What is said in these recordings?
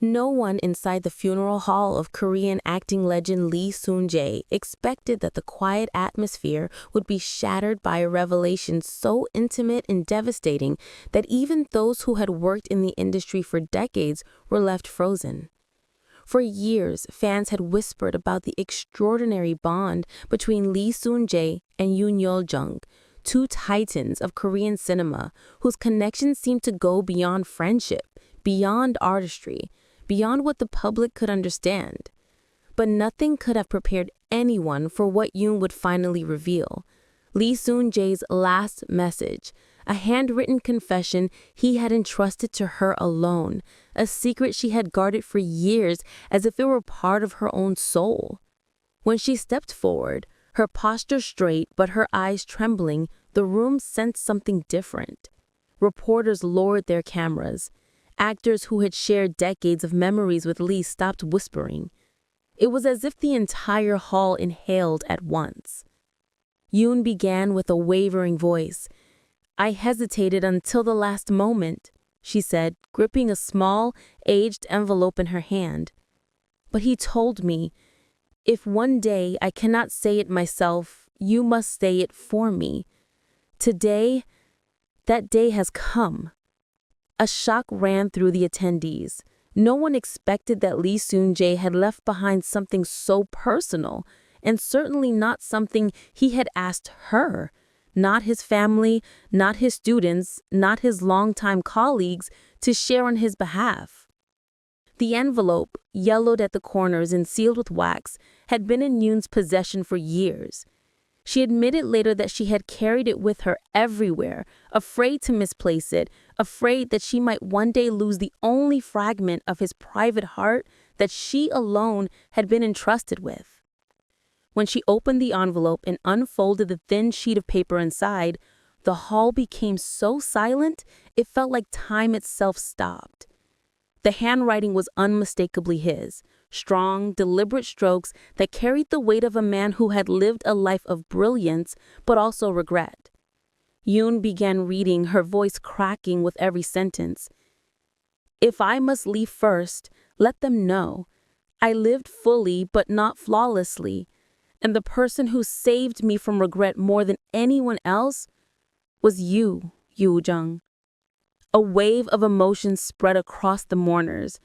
No one inside the funeral hall of Korean acting legend Lee Soon-jae expected that the quiet atmosphere would be shattered by a revelation so intimate and devastating that even those who had worked in the industry for decades were left frozen. For years, fans had whispered about the extraordinary bond between Lee Soon-jae and Youn Yuh-jung, two titans of Korean cinema whose connection seemed to go beyond friendship, beyond artistry, beyond what the public could understand. But nothing could have prepared anyone for what Youn would finally reveal. Lee Soon-jae's last message, a handwritten confession he had entrusted to her alone, a secret she had guarded for years as if it were part of her own soul. When she stepped forward, her posture straight but her eyes trembling, the room sensed something different. Reporters lowered their cameras. Actors who had shared decades of memories with Lee stopped whispering. It was as if the entire hall inhaled at once. Youn began with a wavering voice. "I hesitated until the last moment," she said, gripping a small, aged envelope in her hand. "But he told me, if one day I cannot say it myself, you must say it for me. Today, that day has come." A shock ran through the attendees. No one expected that Lee Soon-jae had left behind something so personal, and certainly not something he had asked her. Not his family, not his students, not his longtime colleagues, to share on his behalf. The envelope, yellowed at the corners and sealed with wax, had been in Youn's possession for years. She admitted later that she had carried it with her everywhere, afraid to misplace it, afraid that she might one day lose the only fragment of his private heart that she alone had been entrusted with. When she opened the envelope and unfolded the thin sheet of paper inside, the hall became so silent it felt like time itself stopped. The handwriting was unmistakably his, strong, deliberate strokes that carried the weight of a man who had lived a life of brilliance but also regret. Youn began reading, her voice cracking with every sentence. "If I must leave first, let them know. I lived fully but not flawlessly, and the person who saved me from regret more than anyone else was you, Yuh-jung." A wave of emotion spread across the mourners.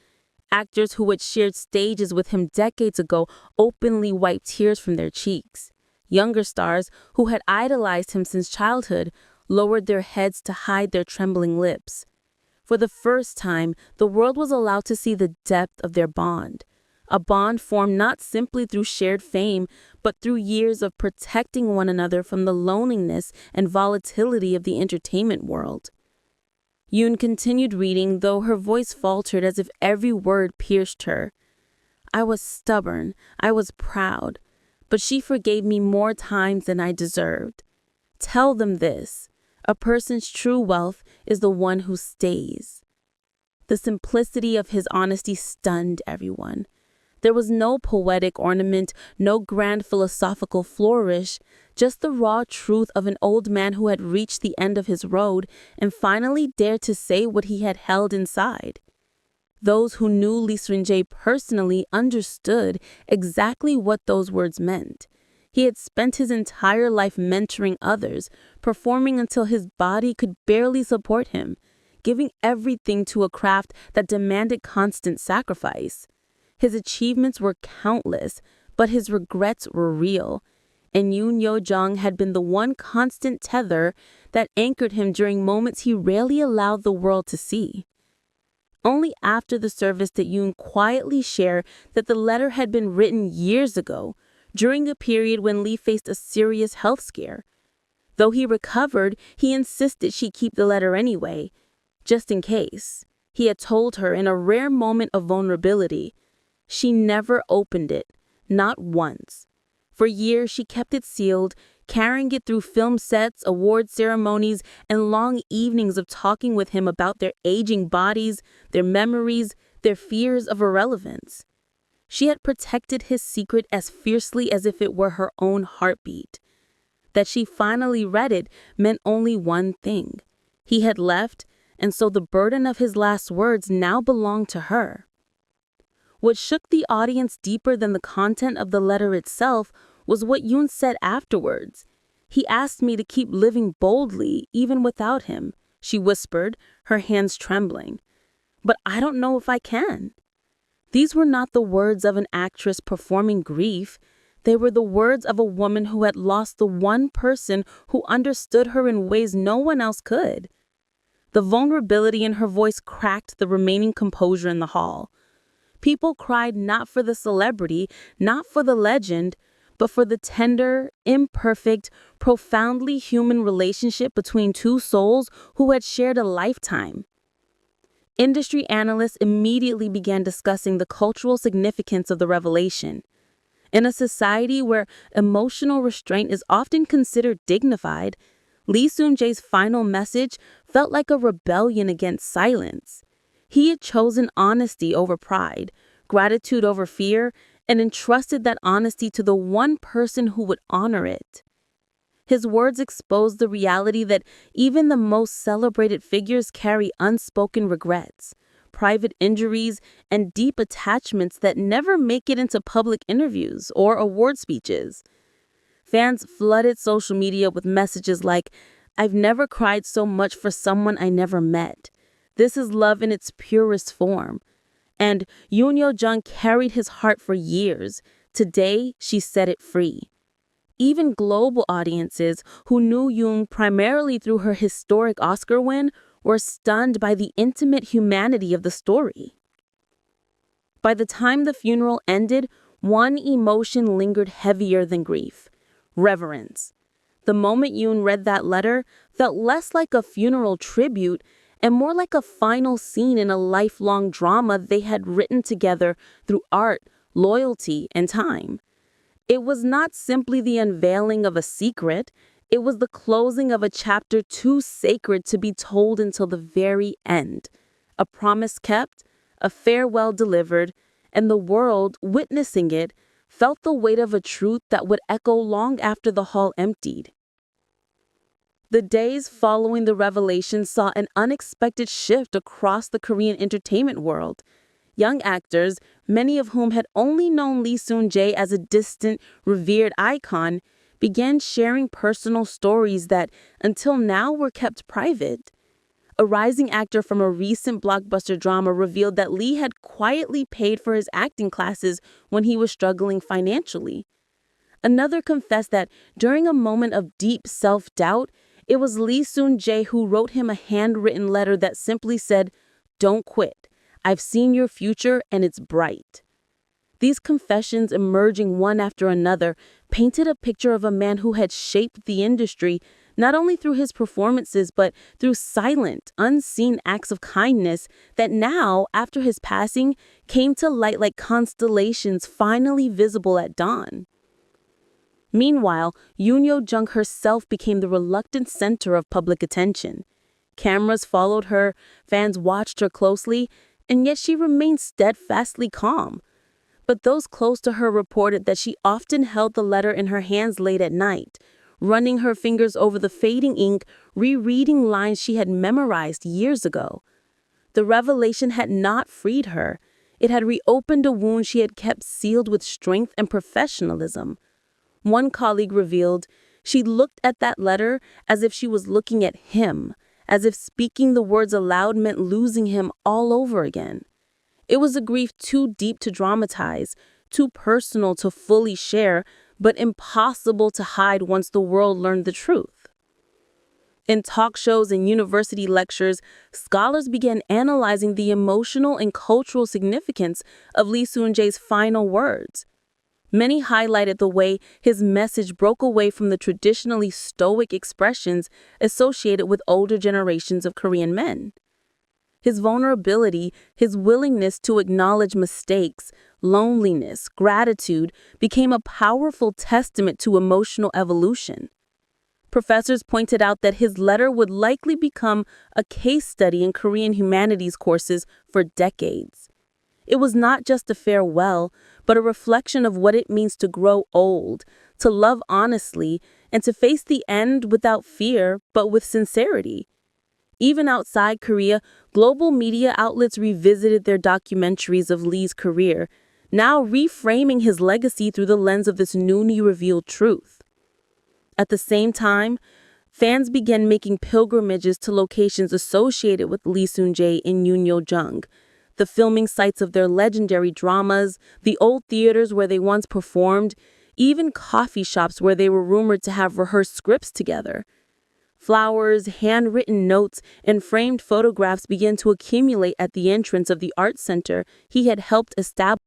Actors who had shared stages with him decades ago openly wiped tears from their cheeks. Younger stars who had idolized him since childhood lowered their heads to hide their trembling lips. For the first time, the world was allowed to see the depth of their bond. A bond formed not simply through shared fame, but through years of protecting one another from the loneliness and volatility of the entertainment world. Youn continued reading, though her voice faltered as if every word pierced her. "I was stubborn, I was proud, but she forgave me more times than I deserved. Tell them this, a person's true wealth is the one who stays." The simplicity of his honesty stunned everyone. There was no poetic ornament, no grand philosophical flourish, just the raw truth of an old man who had reached the end of his road and finally dared to say what he had held inside. Those who knew Lee Soon-jae personally understood exactly what those words meant. He had spent his entire life mentoring others, performing until his body could barely support him, giving everything to a craft that demanded constant sacrifice. His achievements were countless, but his regrets were real. And Youn Yuh-jung had been the one constant tether that anchored him during moments he rarely allowed the world to see. Only after the service did Youn quietly share that the letter had been written years ago, during a period when Lee faced a serious health scare. Though he recovered, he insisted she keep the letter anyway, just in case. He had told her in a rare moment of vulnerability. She never opened it, not once. For years, she kept it sealed, carrying it through film sets, award ceremonies, and long evenings of talking with him about their aging bodies, their memories, their fears of irrelevance. She had protected his secret as fiercely as if it were her own heartbeat. That she finally read it meant only one thing. He had left, and so the burden of his last words now belonged to her. What shook the audience deeper than the content of the letter itself was what Youn said afterwards. "He asked me to keep living boldly, even without him," she whispered, her hands trembling. "But I don't know if I can." These were not the words of an actress performing grief. They were the words of a woman who had lost the one person who understood her in ways no one else could. The vulnerability in her voice cracked the remaining composure in the hall. People cried not for the celebrity, not for the legend, but for the tender, imperfect, profoundly human relationship between two souls who had shared a lifetime. Industry analysts immediately began discussing the cultural significance of the revelation. In a society where emotional restraint is often considered dignified, Lee Soon-jae's final message felt like a rebellion against silence. He had chosen honesty over pride, gratitude over fear, and entrusted that honesty to the one person who would honor it. His words exposed the reality that even the most celebrated figures carry unspoken regrets, private injuries, and deep attachments that never make it into public interviews or award speeches. Fans flooded social media with messages like, "I've never cried so much for someone I never met. This is love in its purest form." And Youn Yuh-jung carried his heart for years. Today, she set it free. Even global audiences who knew Youn primarily through her historic Oscar win were stunned by the intimate humanity of the story. By the time the funeral ended, one emotion lingered heavier than grief: reverence. The moment Youn read that letter felt less like a funeral tribute and more like a final scene in a lifelong drama they had written together through art, loyalty, and time. It was not simply the unveiling of a secret, it was the closing of a chapter too sacred to be told until the very end. A promise kept, a farewell delivered, and the world, witnessing it, felt the weight of a truth that would echo long after the hall emptied. The days following the revelation saw an unexpected shift across the Korean entertainment world. Young actors, many of whom had only known Lee Soon-jae as a distant, revered icon, began sharing personal stories that, until now, were kept private. A rising actor from a recent blockbuster drama revealed that Lee had quietly paid for his acting classes when he was struggling financially. Another confessed that during a moment of deep self-doubt, it was Lee Soon-jae who wrote him a handwritten letter that simply said, "Don't quit. I've seen your future and it's bright." These confessions, emerging one after another, painted a picture of a man who had shaped the industry not only through his performances but through silent, unseen acts of kindness that now, after his passing, came to light like constellations finally visible at dawn. Meanwhile, Youn Yuh-jung herself became the reluctant center of public attention. Cameras followed her, fans watched her closely, and yet she remained steadfastly calm. But those close to her reported that she often held the letter in her hands late at night, running her fingers over the fading ink, rereading lines she had memorized years ago. The revelation had not freed her. It had reopened a wound she had kept sealed with strength and professionalism. One colleague revealed, she looked at that letter as if she was looking at him, as if speaking the words aloud meant losing him all over again. It was a grief too deep to dramatize, too personal to fully share, but impossible to hide once the world learned the truth. In talk shows and university lectures, scholars began analyzing the emotional and cultural significance of Lee Soon-jae's final words. Many highlighted the way his message broke away from the traditionally stoic expressions associated with older generations of Korean men. His vulnerability, his willingness to acknowledge mistakes, loneliness, gratitude became a powerful testament to emotional evolution. Professors pointed out that his letter would likely become a case study in Korean humanities courses for decades. It was not just a farewell, but a reflection of what it means to grow old, to love honestly, and to face the end without fear, but with sincerity. Even outside Korea, global media outlets revisited their documentaries of Lee's career, now reframing his legacy through the lens of this newly revealed truth. At the same time, fans began making pilgrimages to locations associated with Lee Soon-jae and Youn Yuh-jung, the filming sites of their legendary dramas, the old theaters where they once performed, even coffee shops where they were rumored to have rehearsed scripts together. Flowers, handwritten notes, and framed photographs began to accumulate at the entrance of the art center he had helped establish.